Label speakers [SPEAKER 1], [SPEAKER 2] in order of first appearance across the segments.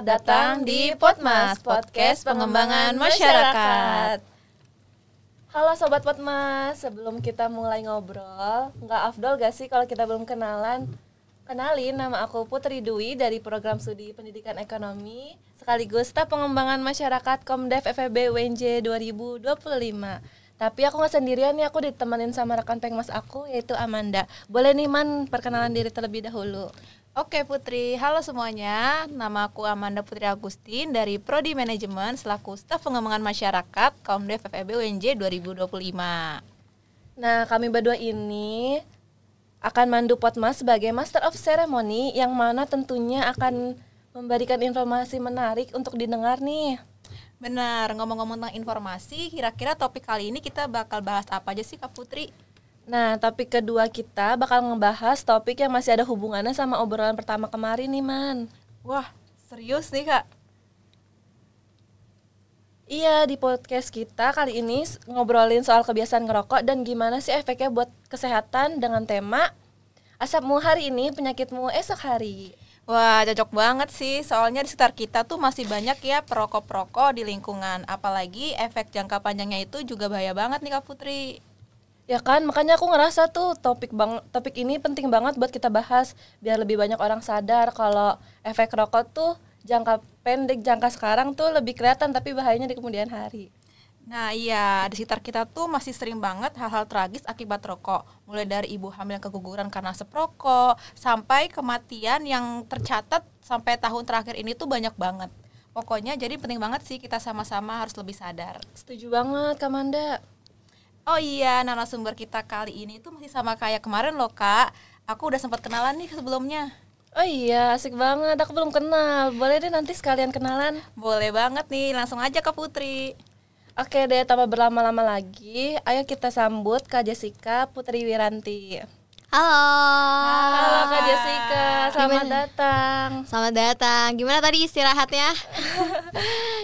[SPEAKER 1] datang di Podmas, podcast pengembangan masyarakat.
[SPEAKER 2] Halo Sobat Podmas, sebelum kita mulai ngobrol, nggak afdol gak sih kalau kita belum kenalan? Kenalin, nama aku Putri Dwi dari Program Studi Pendidikan Ekonomi, sekaligus Staf Pengembangan Masyarakat Komdev FEB UNJ 2025. Tapi aku nggak sendirian nih, aku ditemenin sama rekan pengmas aku, yaitu Amanda. Boleh nih Man, perkenalan diri terlebih dahulu.
[SPEAKER 1] Oke Putri, halo semuanya. Nama aku Amanda Putri Agustin dari Prodi Manajemen selaku Staf Pengembangan Masyarakat Komdev FEB UNJ 2025.
[SPEAKER 2] Nah, kami berdua ini akan mandu Podmas sebagai Master of Ceremony yang mana tentunya akan memberikan informasi menarik untuk didengar nih.
[SPEAKER 1] Benar, ngomong-ngomong tentang informasi, kira-kira topik kali ini kita bakal bahas apa aja sih Kak Putri?
[SPEAKER 2] Nah, topik kedua kita bakal ngebahas topik yang masih ada hubungannya sama obrolan pertama kemarin nih, Man.
[SPEAKER 1] Wah, serius nih Kak?
[SPEAKER 2] Iya, di podcast kita kali ini ngobrolin soal kebiasaan ngerokok dan gimana sih efeknya buat kesehatan dengan tema asapmu hari ini, penyakitmu esok hari.
[SPEAKER 1] Wah, cocok banget sih, soalnya di sekitar kita tuh masih banyak ya perokok-perokok di lingkungan. Apalagi efek jangka panjangnya itu juga bahaya banget nih Kak Putri.
[SPEAKER 2] Ya kan, makanya aku ngerasa tuh topik ini penting banget buat kita bahas biar lebih banyak orang sadar kalau efek rokok tuh jangka pendek, jangka sekarang tuh lebih kelihatan tapi bahayanya di kemudian hari.
[SPEAKER 1] Nah iya, di sekitar kita tuh masih sering banget hal-hal tragis akibat rokok. Mulai dari ibu hamil yang keguguran karena asap rokok, sampai kematian yang tercatat sampai tahun terakhir ini tuh banyak banget. Pokoknya jadi penting banget sih kita sama-sama harus lebih sadar.
[SPEAKER 2] Setuju banget, Kamanda.
[SPEAKER 1] Oh iya, narasumber kita kali ini tuh masih sama kayak kemarin loh Kak. Aku udah sempat kenalan nih sebelumnya.
[SPEAKER 2] Oh iya, asik banget, aku belum kenal. Boleh deh nanti sekalian kenalan.
[SPEAKER 1] Boleh banget nih, langsung aja Kak Putri.
[SPEAKER 2] Oke deh, tanpa berlama-lama lagi, ayo kita sambut Kak Jessica Putri Wiranti.
[SPEAKER 3] Halo
[SPEAKER 2] Kak Jessica, selamat datang.
[SPEAKER 3] Selamat datang. Gimana tadi istirahatnya?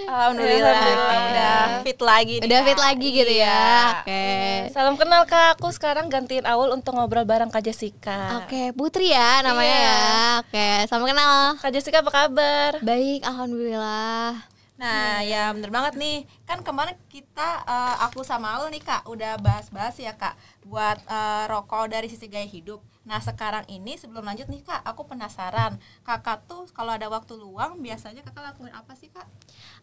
[SPEAKER 1] Alhamdulillah. Udah fit lagi nih,
[SPEAKER 3] Udah
[SPEAKER 1] Kak.
[SPEAKER 3] fit lagi gitu
[SPEAKER 1] Iya.
[SPEAKER 3] ya. Oke.
[SPEAKER 2] Salam kenal Kak, aku sekarang gantiin Aul untuk ngobrol bareng Kak Jessica.
[SPEAKER 3] Oke, Putri ya namanya
[SPEAKER 2] Iya.
[SPEAKER 3] ya. Oke, sama kenal.
[SPEAKER 2] Kak Jessica apa kabar?
[SPEAKER 3] Baik, alhamdulillah.
[SPEAKER 1] Nah ya bener banget nih. Kan kemarin kita, aku sama Aul nih Kak udah bahas-bahas ya Kak buat rokok dari sisi gaya hidup. Nah sekarang ini sebelum lanjut nih Kak, aku penasaran Kakak tuh kalau ada waktu luang biasanya Kakak lakuin apa sih Kak?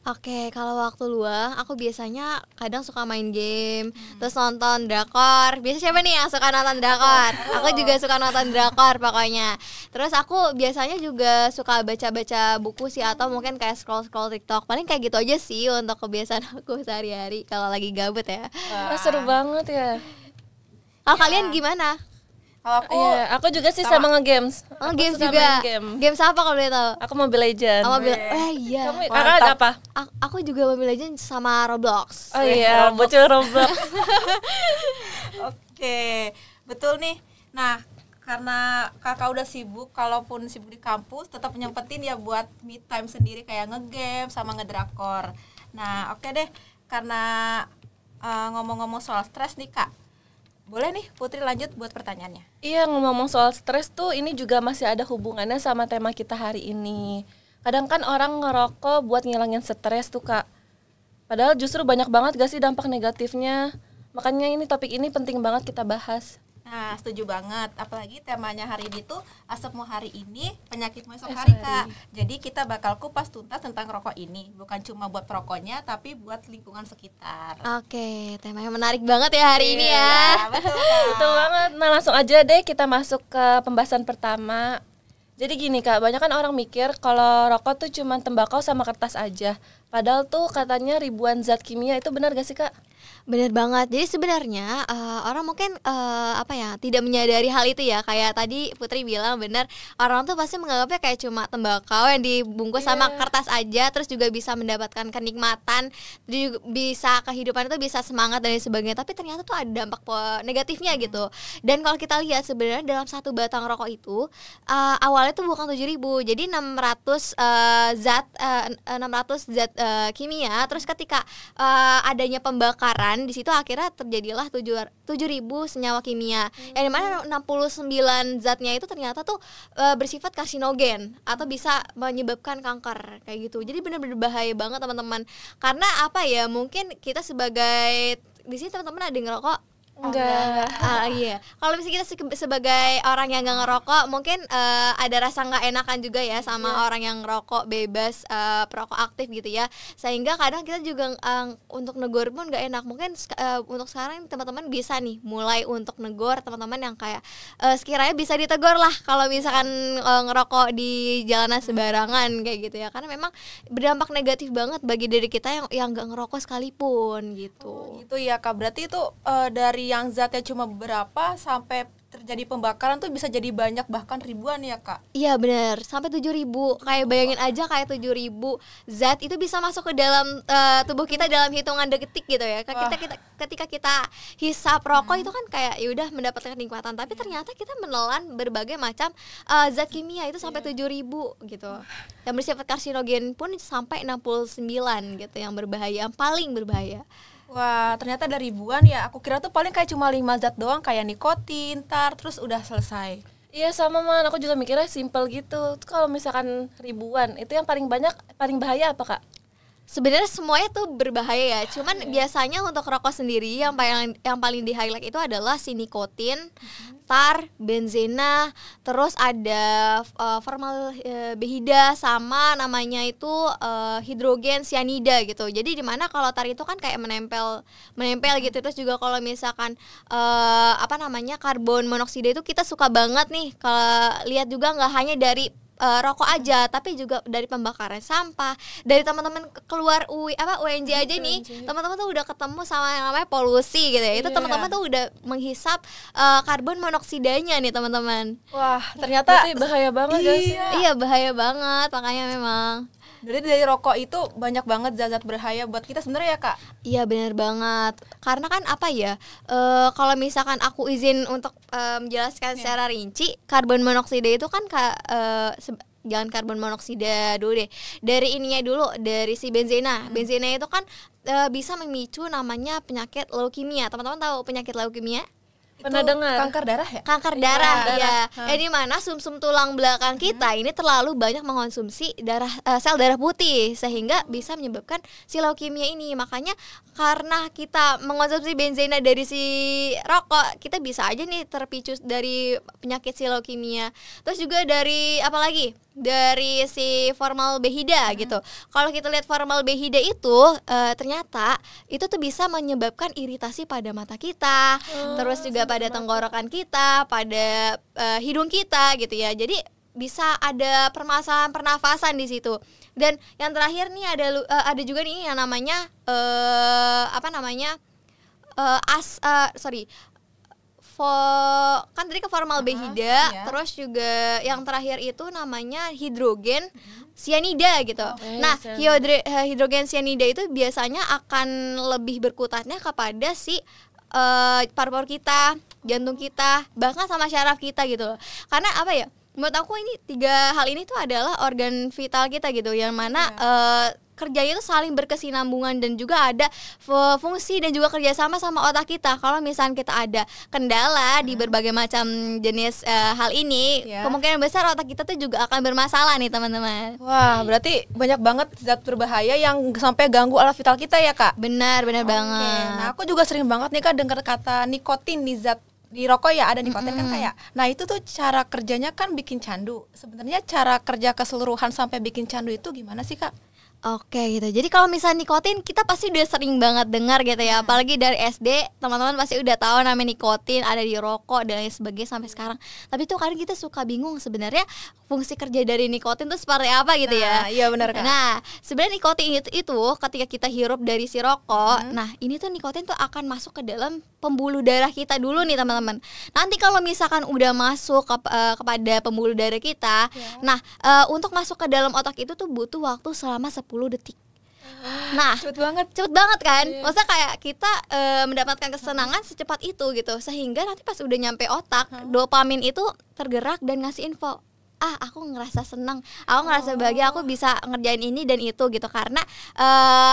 [SPEAKER 3] Oke, kalau waktu luang aku biasanya kadang suka main game, terus nonton drakor. Biasa siapa nih yang suka nonton drakor? Aku juga suka nonton drakor pokoknya. Terus aku biasanya juga suka baca-baca buku sih atau mungkin kayak scroll-scroll TikTok. Paling kayak gitu aja sih untuk kebiasaan aku sehari-hari kalau lagi gabut ya.
[SPEAKER 2] Wah, seru banget ya.
[SPEAKER 3] Kalau kalian gimana?
[SPEAKER 1] Kalau aku
[SPEAKER 2] Iya, aku juga sih sama nge-games.
[SPEAKER 3] Oh,
[SPEAKER 2] Aku
[SPEAKER 3] games
[SPEAKER 2] suka
[SPEAKER 3] juga.
[SPEAKER 2] main game.
[SPEAKER 3] Games apa kalau boleh tahu?
[SPEAKER 2] Aku Mobile Legends.
[SPEAKER 3] Oh, iya.
[SPEAKER 2] Kamu kakak ada apa?
[SPEAKER 3] Aku juga Mobile Legends sama Roblox.
[SPEAKER 2] Oh iya, bocil Roblox.
[SPEAKER 1] Oke, betul nih. Nah, karena kakak udah sibuk, kalaupun sibuk di kampus, tetap nyempetin ya buat me time sendiri kayak ngegame sama ngedrakor. Nah, oke deh, karena ngomong-ngomong soal stres nih Kak, boleh nih Putri lanjut buat pertanyaannya.
[SPEAKER 2] Iya, ngomong soal stres tuh ini juga masih ada hubungannya sama tema kita hari ini. Kadang kan orang ngerokok buat ngilangin stres tuh Kak. Padahal justru banyak banget gak sih dampak negatifnya. Makanya ini topik ini penting banget kita bahas.
[SPEAKER 1] Nah, setuju banget. Apalagi temanya hari ini tuh asapmu hari ini, penyakitmu esok hari Kak. Jadi kita bakal kupas tuntas tentang rokok ini. Bukan cuma buat perokoknya, tapi buat lingkungan sekitar.
[SPEAKER 3] Oke, temanya menarik banget ya hari ini ya.
[SPEAKER 1] Betul Kak.
[SPEAKER 2] Betul banget. Nah langsung aja deh kita masuk ke pembahasan pertama. Jadi gini Kak, banyak kan orang mikir kalau rokok tuh cuma tembakau sama kertas aja. Padahal tuh katanya ribuan zat kimia, itu benar gak sih Kak?
[SPEAKER 3] Bener banget. Jadi sebenarnya orang mungkin tidak menyadari hal itu ya. Kayak tadi Putri bilang bener, orang tuh pasti menganggapnya kayak cuma tembakau yang dibungkus sama kertas aja, terus juga bisa mendapatkan kenikmatan, juga bisa kehidupan itu bisa semangat dan sebagainya. Tapi ternyata tuh ada dampak negatifnya gitu. Dan kalau kita lihat sebenarnya dalam satu batang rokok itu awalnya tuh bukan 7.000, jadi 600 zat kimia. Terus ketika adanya pembakaran di situ akhirnya terjadilah 7.000 senyawa kimia. Yang dimana 69 zatnya itu ternyata tuh bersifat karsinogen atau bisa menyebabkan kanker kayak gitu. Jadi benar-benar bahaya banget teman-teman. Karena apa ya? Mungkin kita sebagai di sini teman-teman ada yang ngerokok?
[SPEAKER 2] Enggak.
[SPEAKER 3] Iya. Kalau misalnya kita sebagai orang yang nggak ngerokok, mungkin ada rasa nggak enakan juga ya sama orang yang ngerokok bebas, perokok aktif gitu ya. Sehingga kadang kita juga untuk negor pun nggak enak. Mungkin untuk sekarang teman-teman bisa nih mulai untuk negor teman-teman yang kayak sekiranya bisa ditegur lah kalau misalkan ngerokok di jalanan sembarangan kayak gitu ya. Karena memang berdampak negatif banget bagi diri kita yang nggak ngerokok sekalipun gitu.
[SPEAKER 1] Gitu ya Kak, berarti itu dari yang zatnya cuma beberapa sampai terjadi pembakaran tuh bisa jadi banyak bahkan ribuan ya Kak?
[SPEAKER 3] Iya benar, sampai 7.000. Kayak bayangin aja kayak 7.000 zat itu bisa masuk ke dalam tubuh kita dalam hitungan detik gitu ya. Ketika kita hisap rokok itu kan kayak ya udah mendapatkan kenikmatan, tapi ternyata kita menelan berbagai macam zat kimia itu sampai 7.000 gitu. Yang bersifat karsinogen pun sampai 69 gitu, yang berbahaya, yang paling berbahaya.
[SPEAKER 1] Wah, ternyata ada ribuan ya. Aku kira tuh paling kayak cuma 5 zat doang, kayak nikotin, tar, terus udah selesai.
[SPEAKER 2] Iya sama Man, aku juga mikirnya simple gitu. Kalau misalkan ribuan, itu yang paling banyak, paling bahaya apa Kak?
[SPEAKER 3] Sebenarnya semuanya tuh berbahaya ya. Cuman biasanya untuk rokok sendiri yang paling di highlight itu adalah si nikotin, tar, benzena, terus ada formaldehida sama namanya itu hidrogen cyanida gitu. Jadi dimana kalau tar itu kan kayak menempel gitu. Terus juga kalau misalkan karbon monoksida itu kita suka banget nih. Kalau lihat juga nggak hanya dari rokok aja, tapi juga dari pembakaran sampah, dari teman-teman keluar UNJ aja nih, teman-teman tuh udah ketemu sama yang namanya polusi gitu ya. Itu teman-teman tuh udah menghisap karbon monoksidanya nih teman-teman.
[SPEAKER 1] Wah, ternyata
[SPEAKER 2] bahaya banget gak sih?
[SPEAKER 3] Iya bahaya banget, makanya memang.
[SPEAKER 1] Jadi dari rokok itu banyak banget zat-zat berbahaya buat kita sebenarnya ya Kak?
[SPEAKER 3] Iya benar banget. Karena kan apa ya? Kalau misalkan aku izin untuk menjelaskan secara rinci, karbon monoksida itu kan jangan karbon monoksida dulu deh. Dari ininya dulu, dari si benzena. Benzena itu kan bisa memicu namanya penyakit leukemia. Teman-teman tahu penyakit leukemia?
[SPEAKER 2] Pernah dengar?
[SPEAKER 1] Kanker darah ya?
[SPEAKER 3] Kanker darah, ya. Di mana sumsum tulang belakang kita ini terlalu banyak mengonsumsi sel darah putih sehingga bisa menyebabkan si leukemia ini. Makanya karena kita mengonsumsi benzena dari si rokok, kita bisa aja nih terpicu dari penyakit si leukemia. Terus juga dari apa lagi? Dari si formaldehida gitu. Kalau kita lihat formaldehida itu ternyata itu tuh bisa menyebabkan iritasi pada mata kita, terus juga pada tenggorokan kita, pada hidung kita gitu ya. Jadi bisa ada permasalahan pernafasan di situ. Dan yang terakhir nih ada juga nih yang namanya kan tadi ke formaldehida, terus juga yang terakhir itu namanya hidrogen cyanida gitu. Nah, hidrogen cyanida itu biasanya akan lebih berkutatnya kepada si paru-paru kita, jantung kita, bahkan sama syaraf kita gitu. Karena apa ya? Menurut aku ini 3 hal ini tuh adalah organ vital kita gitu, yang mana kerjanya itu saling berkesinambungan dan juga ada fungsi dan juga kerjasama sama otak kita. Kalau misalnya kita ada kendala di berbagai macam jenis hal ini, kemungkinan besar otak kita tuh juga akan bermasalah nih teman-teman.
[SPEAKER 1] Wah, berarti banyak banget zat berbahaya yang sampai ganggu alat vital kita ya Kak?
[SPEAKER 3] Benar banget.
[SPEAKER 1] Nah, aku juga sering banget nih Kak dengar kata nikotin di zat di rokok ya, ada nikotin kan kayak. Nah, itu tuh cara kerjanya kan bikin candu. Sebenarnya cara kerja keseluruhan sampai bikin candu itu gimana sih Kak?
[SPEAKER 3] Oke gitu. Jadi kalau misalnya nikotin kita pasti udah sering banget dengar gitu ya. Apalagi dari SD teman-teman pasti udah tahu namanya nikotin ada di rokok dan lain sebagainya sampai sekarang. Tapi tuh kadang kita suka bingung sebenarnya fungsi kerja dari nikotin tuh seperti apa gitu ya.
[SPEAKER 1] Iya benar Kak.
[SPEAKER 3] Nah, sebenarnya nikotin itu ketika kita hirup dari si rokok, nah ini tuh nikotin tuh akan masuk ke dalam pembuluh darah kita dulu nih teman-teman. Nanti kalau misalkan udah masuk kepada pembuluh darah kita, nah untuk masuk ke dalam otak itu tuh butuh waktu selama 10 detik. Nah, cepet banget kan? Maksudnya kayak kita mendapatkan kesenangan secepat itu gitu, sehingga nanti pas udah nyampe otak, dopamin itu tergerak dan ngasih info. aku ngerasa senang, aku ngerasa bahagia, aku bisa ngerjain ini dan itu gitu, karena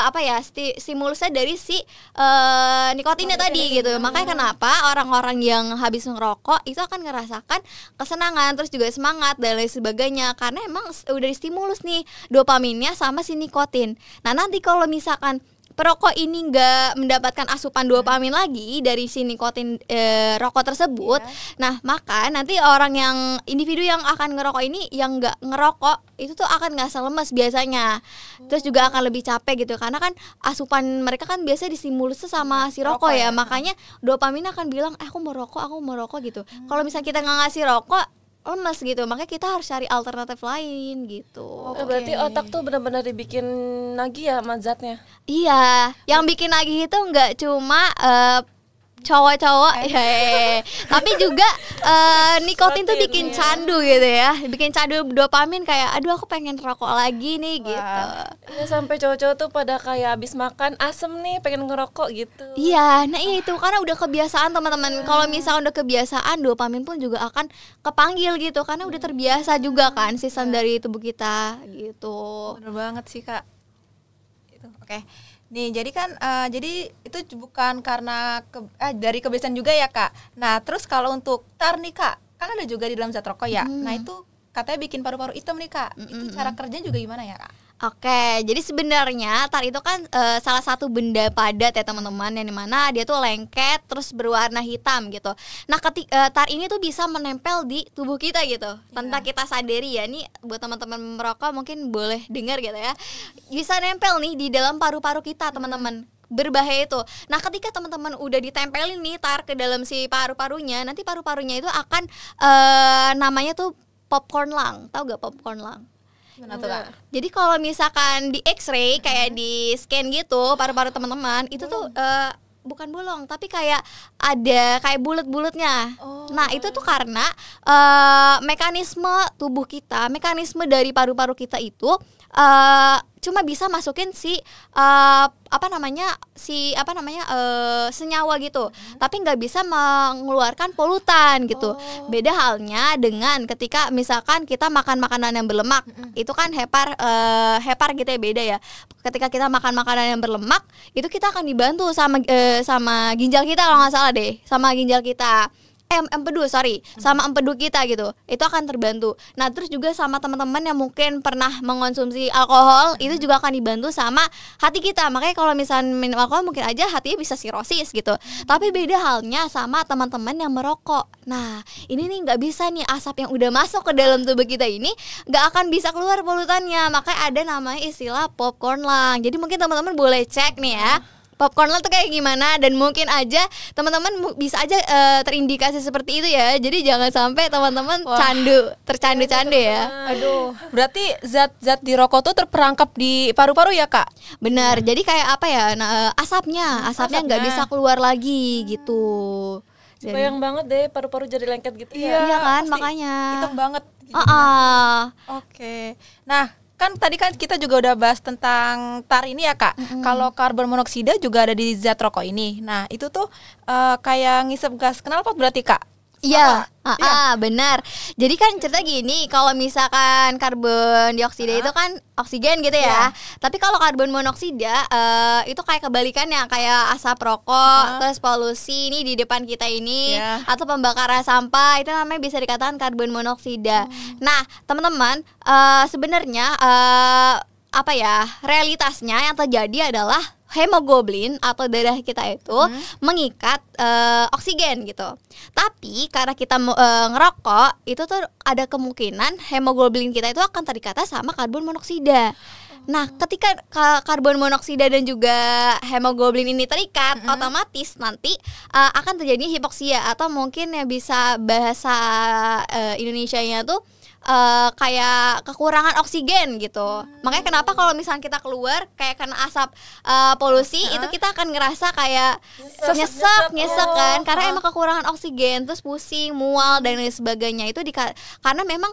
[SPEAKER 3] apa ya, stimulusnya dari si nikotinnya tadi gitu. Makanya kenapa orang-orang yang habis ngerokok itu akan ngerasakan kesenangan, terus juga semangat dan lain sebagainya, karena emang udah distimulus nih dopaminnya sama si nikotin. Nah nanti kalau misalkan perokok ini nggak mendapatkan asupan dopamin lagi dari si nikotin rokok tersebut, nah maka nanti orang yang individu yang akan ngerokok ini yang nggak ngerokok itu tuh akan ngerasa lemes biasanya, terus juga akan lebih capek gitu, karena kan asupan mereka kan biasanya distimulus sama si rokok ya, makanya dopamin akan bilang aku mau rokok gitu. Kalau misalnya kita nggak ngasih rokok, lemes gitu, makanya kita harus cari alternatif lain gitu.
[SPEAKER 2] Berarti otak tuh benar-benar dibikin nagih ya mazatnya.
[SPEAKER 3] Iya, yang bikin nagih itu nggak cuma cowok-cowok tapi juga nikotin tuh bikin candu gitu ya, bikin candu dopamin, kayak aduh aku pengen rokok lagi nih gitu.
[SPEAKER 2] Ya, sampai cowok-cowok tuh pada kayak habis makan asem nih pengen ngerokok gitu.
[SPEAKER 3] Iya, nah itu karena udah kebiasaan teman-teman. Kalau misalnya udah kebiasaan, dopamin pun juga akan kepanggil gitu, karena udah terbiasa juga kan sistem dari tubuh kita gitu.
[SPEAKER 1] Bener banget sih Kak. Itu oke. Nih jadi kan jadi itu bukan karena dari kebiasaan juga ya Kak. Nah terus kalau untuk tar nih Kak, kan ada juga di dalam zat rokok ya. Nah itu katanya bikin paru-paru hitam nih Kak. Itu cara kerjanya juga gimana ya Kak?
[SPEAKER 3] Oke, jadi sebenarnya tar itu kan salah satu benda padat ya teman-teman, yang dimana dia tuh lengket terus berwarna hitam gitu. Nah tar ini tuh bisa menempel di tubuh kita gitu, tanpa kita sadari ya. Nih buat teman-teman merokok mungkin boleh dengar gitu ya, bisa nempel nih di dalam paru-paru kita teman-teman. Berbahaya itu. Nah ketika teman-teman udah ditempelin nih tar ke dalam si paru-parunya, nanti paru-parunya itu akan namanya tuh popcorn lung. Tahu gak popcorn lung?
[SPEAKER 1] Gimana tuh Kak?
[SPEAKER 3] Jadi kalau misalkan di X-ray kayak di scan gitu paru-paru teman-teman itu tuh bukan bolong, tapi kayak ada kayak bulat-bulatnya. Nah itu tuh karena mekanisme tubuh kita, mekanisme dari paru-paru kita itu cuma bisa masukin si senyawa gitu, tapi nggak bisa mengeluarkan polutan gitu. Beda halnya dengan ketika misalkan kita makan makanan yang berlemak, itu kan hepar gitu ya, beda ya. Ketika kita makan makanan yang berlemak, itu kita akan dibantu sama ginjal kita kalau nggak salah deh, sama ginjal kita. Sama empedu kita gitu, itu akan terbantu. Nah terus juga sama teman-teman yang mungkin pernah mengonsumsi alkohol, itu juga akan dibantu sama hati kita. Makanya kalau misalnya minum alkohol mungkin aja hatinya bisa sirosis gitu. Tapi beda halnya sama teman-teman yang merokok. Nah ini nih nggak bisa nih, asap yang udah masuk ke dalam tubuh kita ini nggak akan bisa keluar polutannya. Makanya ada namanya istilah popcorn lung. Jadi mungkin teman-teman boleh cek nih ya, popcorn lung tuh kayak gimana, dan mungkin aja teman-teman bisa aja terindikasi seperti itu ya. Jadi jangan sampai teman-teman tercandu ya.
[SPEAKER 1] Aduh, berarti zat-zat di rokok tuh terperangkap di paru-paru ya Kak?
[SPEAKER 3] Benar. Jadi kayak apa ya? Nah, asapnya nggak bisa keluar lagi gitu.
[SPEAKER 2] Bayang banget deh paru-paru jadi lengket gitu
[SPEAKER 3] ya. Iya kan, makanya
[SPEAKER 1] hitam banget. Oke. Nah kan tadi kan kita juga udah bahas tentang tar ini ya Kak. Kalau karbon monoksida juga ada di zat rokok ini. Nah itu tuh kayak ngisep gas knalpot berarti Kak?
[SPEAKER 3] Iya, benar. Jadi kan cerita gini, kalau misalkan karbon dioksida itu kan oksigen gitu ya. Tapi kalau karbon monoksida itu kayak kebalikannya, kayak asap rokok, terus polusi ini di depan kita ini, atau pembakaran sampah, itu namanya bisa dikatakan karbon monoksida. Nah, teman-teman, sebenarnya realitasnya yang terjadi adalah hemoglobin atau darah kita itu mengikat oksigen gitu. Tapi karena kita ngerokok, itu tuh ada kemungkinan hemoglobin kita itu akan terikat sama karbon monoksida. Nah, ketika karbon monoksida dan juga hemoglobin ini terikat, otomatis nanti akan terjadi hipoksia, atau mungkin ya bisa bahasa Indonesianya tuh kayak kekurangan oksigen gitu. Makanya kenapa kalau misalnya kita keluar kayak kena asap polusi, itu kita akan ngerasa kayak nyesek kan, karena emang kekurangan oksigen, terus pusing, mual dan lain sebagainya. Itu karena memang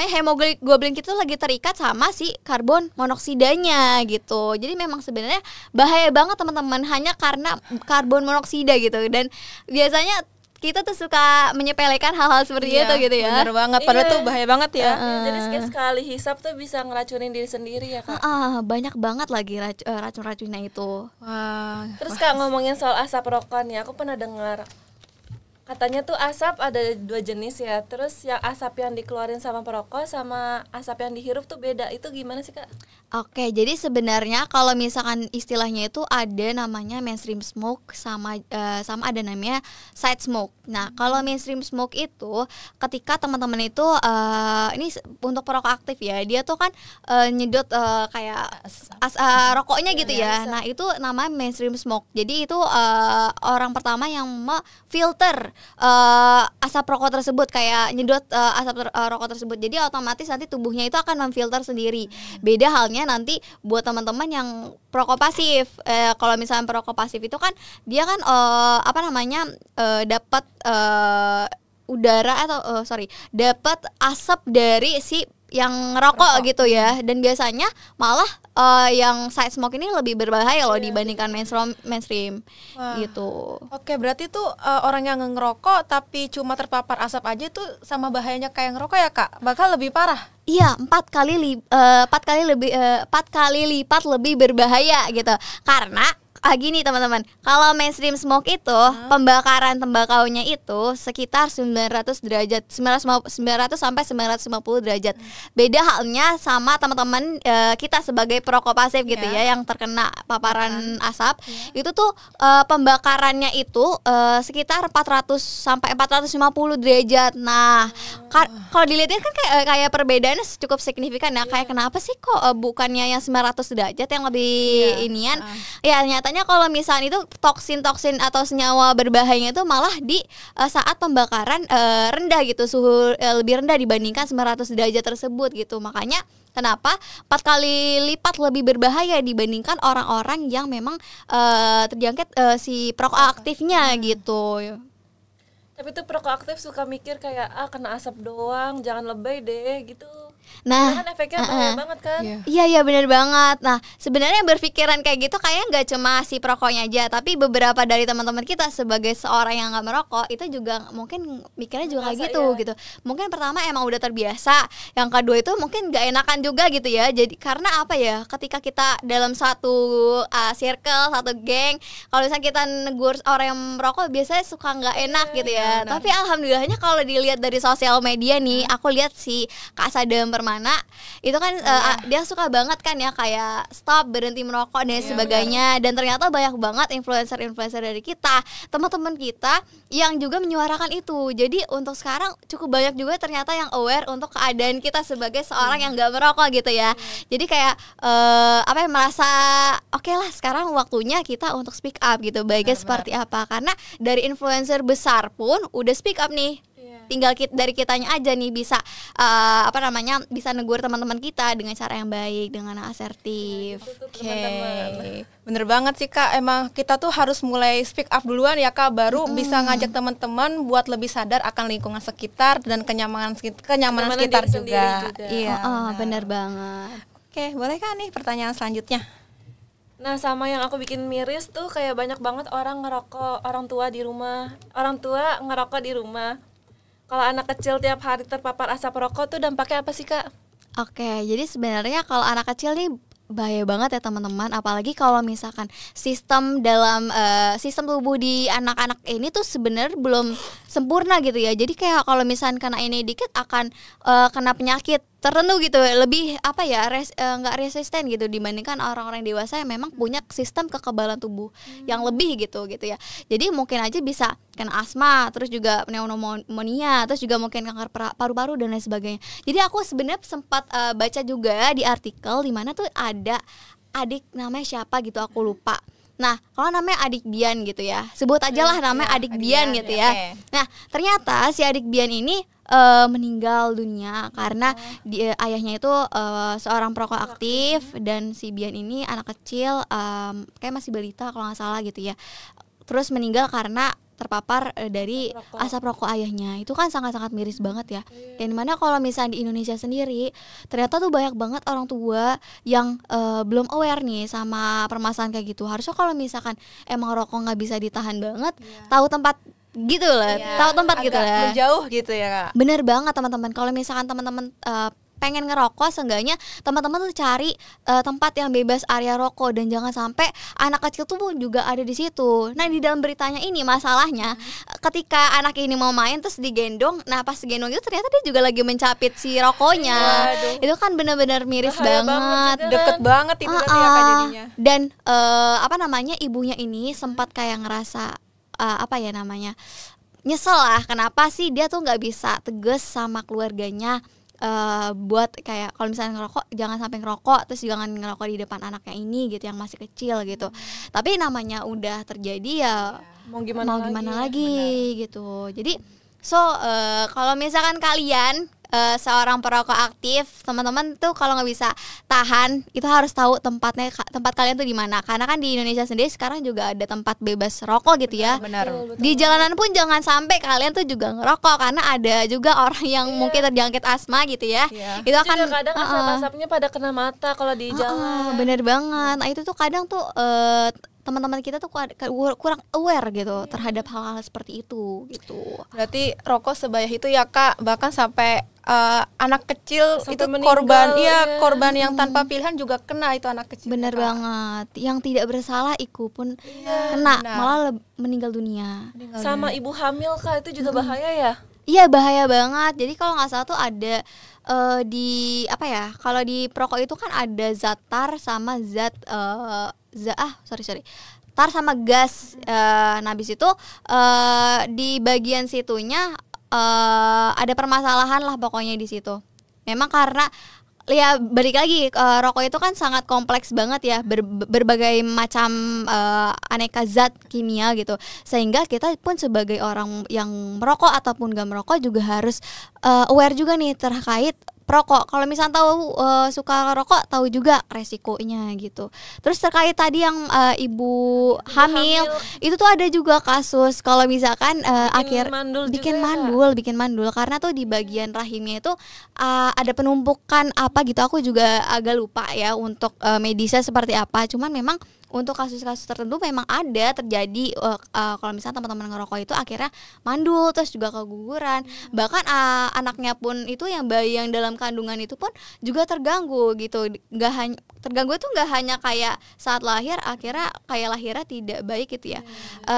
[SPEAKER 3] hemoglobin kita lagi terikat sama si karbon monoksidanya gitu. Jadi memang sebenarnya bahaya banget teman-teman, hanya karena karbon monoksida gitu. Dan biasanya kita tuh suka menyepelekan hal-hal seperti itu gitu ya.
[SPEAKER 1] Bener banget, padahal
[SPEAKER 2] Iya.
[SPEAKER 1] tuh bahaya banget ya.
[SPEAKER 2] Jadi sekali hisap tuh bisa ngeracunin diri sendiri ya Kak.
[SPEAKER 3] Banyak banget lagi racun-racunnya itu.
[SPEAKER 1] Wah.
[SPEAKER 2] Terus Kak, ngomongin soal asap rokok nih, aku pernah dengar katanya tuh asap ada 2 jenis ya. Terus yang asap yang dikeluarin sama perokok sama asap yang dihirup tuh beda. Itu gimana sih Kak?
[SPEAKER 3] Oke, jadi sebenarnya kalau misalkan istilahnya itu ada namanya mainstream smoke sama ada namanya side smoke. Nah, kalau mainstream smoke itu ketika teman-teman itu ini untuk perokok aktif ya, dia tuh kan nyedot kayak rokoknya gitu ya. Nah, itu namanya mainstream smoke. Jadi itu orang pertama yang filter asap rokok tersebut, kayak nyedot asap rokok tersebut. Jadi otomatis nanti tubuhnya itu akan memfilter sendiri. Beda halnya nanti buat teman-teman yang perokok pasif. Kalau misalnya perokok pasif itu kan dia kan dapat udara atau dapat asap dari si yang ngerokok gitu ya. Dan biasanya malah yang side smoke ini lebih berbahaya loh dibandingkan mainstream
[SPEAKER 1] Wah.
[SPEAKER 3] gitu.
[SPEAKER 1] Oke, berarti tuh orang yang ngerokok tapi cuma terpapar asap aja tuh sama bahayanya kayak ngerokok ya Kak? Bakal lebih parah.
[SPEAKER 3] Iya, 4 kali lipat lebih berbahaya gitu. Karena gini teman-teman, kalau mainstream smoke itu pembakaran tembakaunya itu sekitar 900 derajat, 900 sampai 950 derajat. Beda halnya sama teman-teman kita sebagai perokok pasif gitu ya, yang terkena paparan asap. Itu tuh pembakarannya itu sekitar 400 sampai 450 derajat. Nah, kalau dilihatnya kan kayak perbedaannya cukup signifikan ya. Kayak kenapa sih kok bukannya yang 900 derajat yang lebih inian? Ya nyatanya kalau misalnya itu toksin atau senyawa berbahayanya itu malah di saat pembakaran rendah gitu, suhu lebih rendah dibandingkan 900 derajat tersebut gitu. Makanya kenapa 4 kali lipat lebih berbahaya dibandingkan orang-orang yang memang terjangkit si perokok aktifnya gitu.
[SPEAKER 2] Tapi tuh perokok aktif suka mikir kayak kena asap doang, jangan lebay deh gitu.
[SPEAKER 3] Nah,
[SPEAKER 2] kan efeknya bahaya banget kan?
[SPEAKER 3] Iya benar banget. Nah, sebenarnya berpikiran kayak gitu kayaknya nggak cuma si perokoknya aja, tapi beberapa dari teman-teman kita sebagai seorang yang nggak merokok itu juga mungkin mikirnya juga kayak gitu. Mungkin pertama emang udah terbiasa, yang kedua itu mungkin nggak enakan juga gitu ya. Jadi karena apa ya? Ketika kita dalam satu circle, satu geng, kalau misalnya kita negur orang yang merokok biasanya suka nggak enak gitu ya. Tapi alhamdulillahnya kalau dilihat dari sosial media nih, aku lihat si Kak Sadam Permana itu kan dia suka banget kan ya kayak stop, berhenti merokok dan sebagainya. Dan ternyata banyak banget influencer dari kita, teman-teman kita yang juga menyuarakan itu. Jadi untuk sekarang cukup banyak juga ternyata yang aware untuk keadaan kita sebagai seorang yang nggak merokok gitu ya. Jadi kayak merasa oke lah sekarang waktunya kita untuk speak up gitu, baiknya seperti apa. Karena dari influencer besar pun udah speak up nih. Tinggal dari kitanya aja nih bisa bisa negur teman-teman kita dengan cara yang baik, dengan asertif.
[SPEAKER 1] Oke. Bener banget sih Kak, emang kita tuh harus mulai speak up duluan ya Kak, baru bisa ngajak teman-teman buat lebih sadar akan lingkungan sekitar dan kenyamanan sekitar juga.
[SPEAKER 3] Iya, bener banget.
[SPEAKER 1] Oke, boleh kan nih pertanyaan selanjutnya?
[SPEAKER 2] Nah, sama yang aku bikin miris tuh kayak banyak banget orang ngerokok, orang tua ngerokok di rumah. Kalau anak kecil tiap hari terpapar asap rokok tuh dampaknya apa sih Kak?
[SPEAKER 3] Oke, jadi sebenarnya kalau anak kecil nih bahaya banget ya teman-teman, apalagi kalau misalkan sistem tubuh di anak-anak ini tuh sebenarnya belum sempurna gitu ya. Jadi kayak kalau misalkan kena ini dikit akan kena penyakit tertentu gitu, lebih nggak resisten gitu dibandingkan orang-orang dewasa yang memang punya sistem kekebalan tubuh yang lebih gitu ya. Jadi mungkin aja bisa kena asma, terus juga pneumonia, terus juga mungkin kanker paru-paru dan lain sebagainya. Jadi aku sebenarnya sempat baca juga di artikel di mana tuh ada adik namanya siapa gitu aku lupa. Nah, kalau namanya Adik Bian gitu ya, sebut aja lah namanya Adik Bian gitu ya.
[SPEAKER 1] Okay.
[SPEAKER 3] Nah, ternyata si Adik Bian ini meninggal dunia karena ayahnya itu seorang perokok aktif dan si Bian ini anak kecil kayak masih balita kalau nggak salah gitu ya. Terus meninggal karena terpapar dari asap rokok ayahnya. Itu kan sangat-sangat miris banget ya. Dan dimana kalau misalnya di Indonesia sendiri ternyata tuh banyak banget orang tua yang belum aware nih sama permasalahan kayak gitu. Harusnya kalau misalkan emang rokok nggak bisa ditahan banget, tahu tempat gitu lah, tahu tempat gitu
[SPEAKER 1] agak
[SPEAKER 3] lah.
[SPEAKER 1] menjauh gitu ya Kak.
[SPEAKER 3] Bener banget teman-teman. Kalau misalkan teman-teman pengen ngerokok, seenggaknya teman-teman tuh cari tempat yang bebas area rokok, dan jangan sampai anak kecil tuh pun juga ada di situ. Nah di dalam beritanya ini masalahnya ketika anak ini mau main terus digendong, nah pas digendong itu ternyata dia juga lagi mencapit si rokoknya. Itu kan benar-benar miris
[SPEAKER 2] Bahaya
[SPEAKER 3] banget.
[SPEAKER 1] Deket banget itu berarti ya Kak jadinya.
[SPEAKER 3] Dan apa namanya, ibunya ini sempat kayak ngerasa apa ya namanya, nyesel lah, kenapa sih dia tuh nggak bisa tegas sama keluarganya, buat kayak kalau misalnya ngerokok jangan sampai ngerokok, terus jangan ngerokok di depan anaknya ini gitu yang masih kecil gitu. Tapi namanya udah terjadi ya
[SPEAKER 2] Mau gimana
[SPEAKER 3] lagi gitu. Jadi kalau misalkan kalian seorang perokok aktif, teman-teman tuh kalau nggak bisa tahan, itu harus tahu tempat kalian tuh di mana. Karena kan di Indonesia sendiri sekarang juga ada tempat bebas rokok gitu ya.
[SPEAKER 1] Benar.
[SPEAKER 3] Di jalanan pun jangan sampai kalian tuh juga ngerokok, karena ada juga orang yang mungkin terjangkit asma gitu ya. Itu akan
[SPEAKER 2] juga kadang asap-asapnya pada kena mata kalau di jalan.
[SPEAKER 3] Bener banget. Nah itu tuh kadang tuh teman-teman kita tuh kurang aware gitu terhadap hal-hal seperti itu gitu.
[SPEAKER 1] Berarti rokok sebaya itu ya Kak, bahkan sampai anak kecil
[SPEAKER 2] sampai
[SPEAKER 1] itu
[SPEAKER 2] meninggal,
[SPEAKER 1] korban yang tanpa pilihan juga kena itu anak kecil.
[SPEAKER 3] Bener banget. Yang tidak bersalah ikut pun kena, malah meninggal dunia.
[SPEAKER 2] Sama ibu hamil Kak, itu juga bahaya ya?
[SPEAKER 3] Iya bahaya banget. Jadi kalau nggak salah tuh ada di apa ya? Kalau di perokok itu kan ada zat tar sama zat tar sama gas. Nah habis itu di bagian situnya ada permasalahan lah pokoknya di situ. Memang karena ya balik lagi rokok itu kan sangat kompleks banget ya, berbagai macam aneka zat kimia gitu, sehingga kita pun sebagai orang yang merokok ataupun gak merokok juga harus aware juga nih terkait perokok. Kalau misalnya tahu suka rokok, tahu juga resikonya gitu. Terus terkait tadi yang ibu hamil itu tuh ada juga kasus kalau misalkan bikin mandul karena tuh di bagian rahimnya itu ada penumpukan apa gitu. Aku juga agak lupa ya untuk medisnya seperti apa. Cuman memang untuk kasus-kasus tertentu memang ada terjadi kalau misalnya teman-teman ngerokok itu akhirnya mandul, terus juga keguguran. Bahkan anaknya pun itu yang bayi yang dalam kandungan itu pun juga terganggu gitu. Terganggu itu nggak hanya kayak saat lahir akhirnya kayak lahirnya tidak baik gitu ya,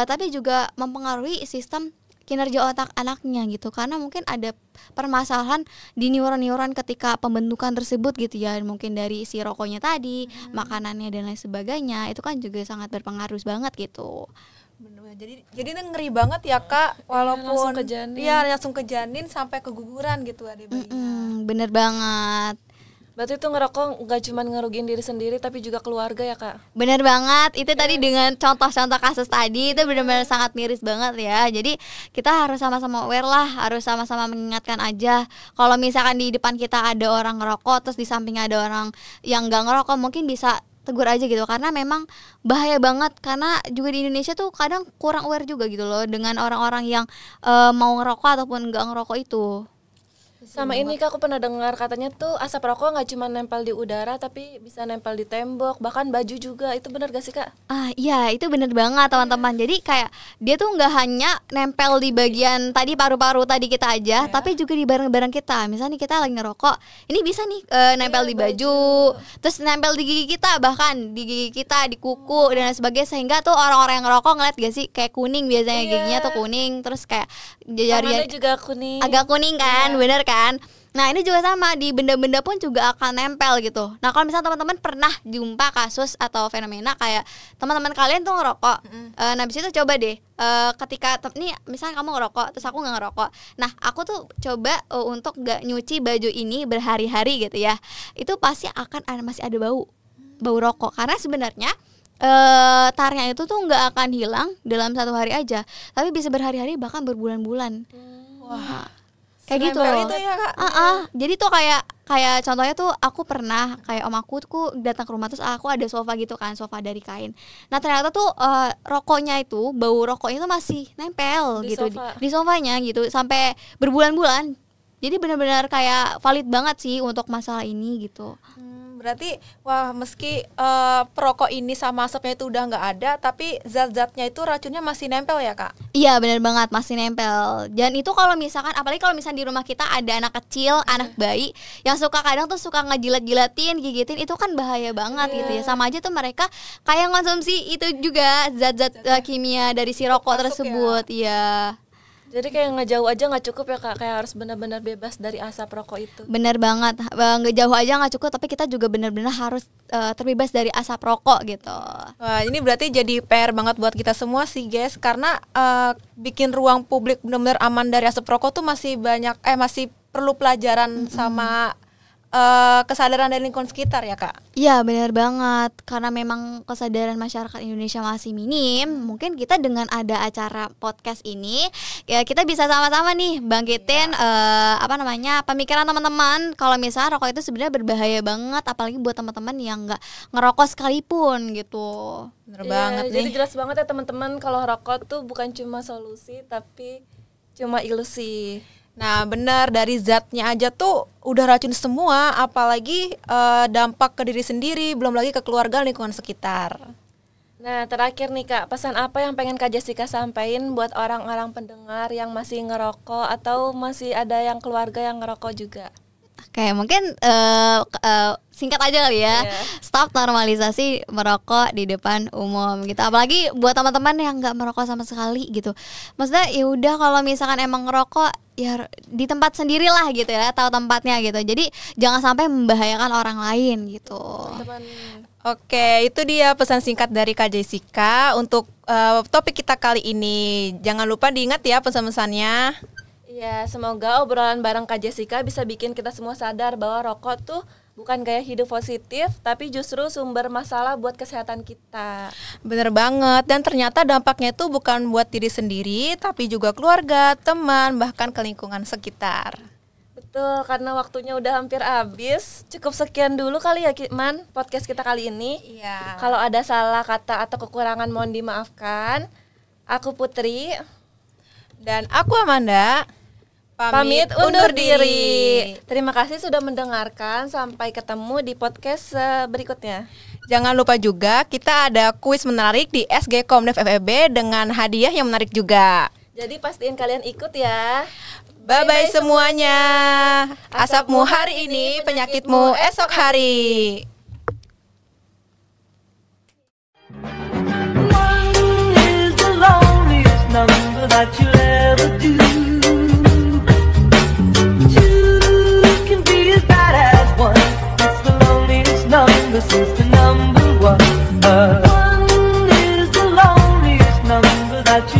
[SPEAKER 3] tapi juga mempengaruhi sistem kinerja otak anaknya gitu, karena mungkin ada permasalahan di neuron-neuron ketika pembentukan tersebut gitu ya, mungkin dari si rokoknya tadi, makanannya dan lain sebagainya, itu kan juga sangat berpengaruh banget gitu.
[SPEAKER 1] Jadi ngeri banget ya Kak, walaupun
[SPEAKER 2] langsung ke
[SPEAKER 1] janin sampai keguguran gitu ada bayinya.
[SPEAKER 3] Bener banget.
[SPEAKER 2] Berarti itu ngerokok gak cuma ngerugiin diri sendiri tapi juga keluarga ya Kak?
[SPEAKER 3] Bener banget, itu tadi dengan contoh-contoh kasus tadi itu benar-benar sangat miris banget ya. Jadi kita harus sama-sama aware lah, harus sama-sama mengingatkan aja. Kalau misalkan di depan kita ada orang ngerokok, terus di samping ada orang yang gak ngerokok, mungkin bisa tegur aja gitu, karena memang bahaya banget. Karena juga di Indonesia tuh kadang kurang aware juga gitu loh dengan orang-orang yang mau ngerokok ataupun gak ngerokok itu.
[SPEAKER 2] Sama ini Kak, aku pernah dengar katanya tuh asap rokok nggak cuma nempel di udara tapi bisa nempel di tembok, bahkan baju juga. Itu benar gak sih Kak?
[SPEAKER 3] Iya itu benar banget teman-teman. Jadi kayak dia tuh nggak hanya nempel di bagian tadi paru-paru tadi kita aja, tapi juga di barang-barang kita. Misalnya kita lagi ngerokok, ini bisa nih nempel di baju, terus nempel di gigi kita, bahkan di gigi kita, di kuku dan lain sebagainya. Sehingga tuh orang-orang yang ngerokok ngeliat gak sih kayak kuning, biasanya giginya tuh kuning, terus kayak jari
[SPEAKER 2] juga kuning,
[SPEAKER 3] agak kuning kan, bener kan? Nah ini juga sama, di benda-benda pun juga akan nempel gitu. Nah kalau misalnya teman-teman pernah jumpa kasus atau fenomena kayak teman-teman kalian tuh ngerokok, nah habis itu coba deh ketika nih misalnya kamu ngerokok terus aku nggak ngerokok, nah aku tuh coba untuk nggak nyuci baju ini berhari-hari gitu ya, itu pasti akan masih ada bau rokok. Karena sebenarnya tarnya itu tuh nggak akan hilang dalam satu hari aja, tapi bisa berhari-hari bahkan berbulan-bulan. Wah. Kayak gitu loh.
[SPEAKER 1] Itu ya, Kak.
[SPEAKER 3] Jadi tuh kayak contohnya tuh aku pernah kayak om aku tuh datang ke rumah, terus aku ada sofa gitu kan, sofa dari kain. Nah ternyata tuh rokoknya itu, bau rokoknya tuh masih nempel di gitu di sofanya gitu sampai berbulan-bulan. Jadi benar-benar kayak valid banget sih untuk masalah ini gitu.
[SPEAKER 1] Berarti wah meski perokok ini sama asapnya itu udah nggak ada, tapi zat-zatnya itu racunnya masih nempel ya Kak?
[SPEAKER 3] Iya benar banget, masih nempel. Dan itu kalau misalkan, apalagi kalau misalnya di rumah kita ada anak kecil, anak bayi yang suka kadang tuh suka ngejilat-jilatin, gigitin, itu kan bahaya banget gitu ya. Sama aja tuh mereka kayak konsumsi itu juga zat-zat kimia dari si rokok tersebut. Iya.
[SPEAKER 2] Jadi kayak ngejauh aja nggak cukup ya Kak, kayak harus benar-benar bebas dari asap rokok itu.
[SPEAKER 3] Bener banget, nggak jauh aja nggak cukup, tapi kita juga benar-benar harus terbebas dari asap rokok gitu.
[SPEAKER 1] Wah, ini berarti jadi PR banget buat kita semua sih guys, karena bikin ruang publik benar-benar aman dari asap rokok tuh masih banyak, masih perlu pelajaran sama kesadaran dari lingkungan sekitar ya Kak?
[SPEAKER 3] Iya benar banget, karena memang kesadaran masyarakat Indonesia masih minim. Mungkin kita dengan ada acara podcast ini, ya kita bisa sama-sama nih bangkitin pemikiran teman-teman kalau misalnya rokok itu sebenarnya berbahaya banget, apalagi buat teman-teman yang nggak ngerokok sekalipun gitu.
[SPEAKER 1] Bener banget
[SPEAKER 2] jadi
[SPEAKER 1] nih.
[SPEAKER 2] jelas banget ya teman-teman, kalau rokok tuh bukan cuma solusi tapi cuma ilusi.
[SPEAKER 1] Nah benar, dari zatnya aja tuh udah racun semua, apalagi dampak ke diri sendiri, belum lagi ke keluarga, lingkungan sekitar.
[SPEAKER 2] Nah terakhir nih Kak, pesan apa yang pengen Kak Jessica sampaikan buat orang-orang pendengar yang masih ngerokok atau masih ada yang keluarga yang ngerokok juga?
[SPEAKER 3] Kayak mungkin singkat aja kali ya, stop normalisasi merokok di depan umum gitu. Apalagi buat teman-teman yang nggak merokok sama sekali gitu. Maksudnya ya udah, kalau misalkan emang ngerokok ya di tempat sendirilah gitu ya, tahu tempatnya gitu. Jadi jangan sampai membahayakan orang lain gitu.
[SPEAKER 1] Oke, itu dia pesan singkat dari Kak Jessica untuk topik kita kali ini. Jangan lupa diingat ya pesan-pesannya.
[SPEAKER 2] Iya, semoga obrolan bareng Kak Jessica bisa bikin kita semua sadar bahwa rokok tuh bukan gaya hidup positif, tapi justru sumber masalah buat kesehatan kita.
[SPEAKER 1] Bener banget, dan ternyata dampaknya itu bukan buat diri sendiri, tapi juga keluarga, teman, bahkan ke lingkungan sekitar.
[SPEAKER 2] Betul, karena waktunya udah hampir habis. Cukup sekian dulu kali ya Man, podcast kita kali ini.
[SPEAKER 1] Iya.
[SPEAKER 2] Kalau ada salah kata atau kekurangan mohon dimaafkan. Aku Putri.
[SPEAKER 1] Dan aku Amanda.
[SPEAKER 2] Pamit undur diri. Terima kasih sudah mendengarkan. Sampai ketemu di podcast berikutnya.
[SPEAKER 1] Jangan lupa juga kita ada kuis menarik di SG Komdev FEB dengan hadiah yang menarik juga.
[SPEAKER 2] Jadi pastiin kalian ikut ya.
[SPEAKER 1] Bye-bye semuanya. Asapmu hari ini, penyakitmu esok hari.
[SPEAKER 4] One is the loneliest number that you'll ever do. Two can be as bad as one. It's the loneliest number since the number one. One is the loneliest number that you'll